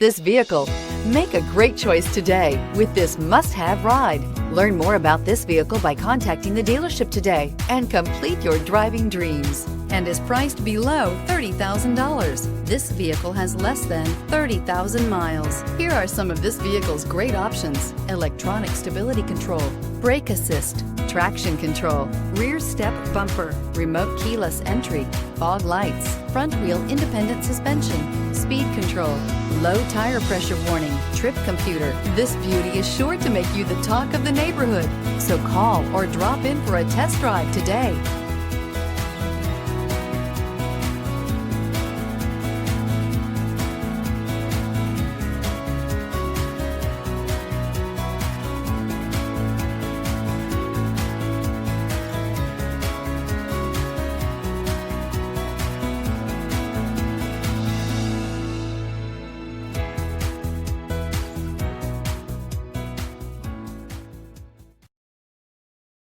this vehicle. Make a great choice today with this must-have ride. Learn more about this vehicle by contacting the dealership today and complete your driving dreams, and is priced below $30,000. This vehicle has less than 30,000 miles. Here are some of this vehicle's great options: electronic stability control, brake assist, traction control, rear step bumper, remote keyless entry, fog lights, front wheel independent suspension, speed control, low tire pressure warning, trip computer. This beauty is sure to make you the talk of the neighborhood. So call or drop in for a test drive today.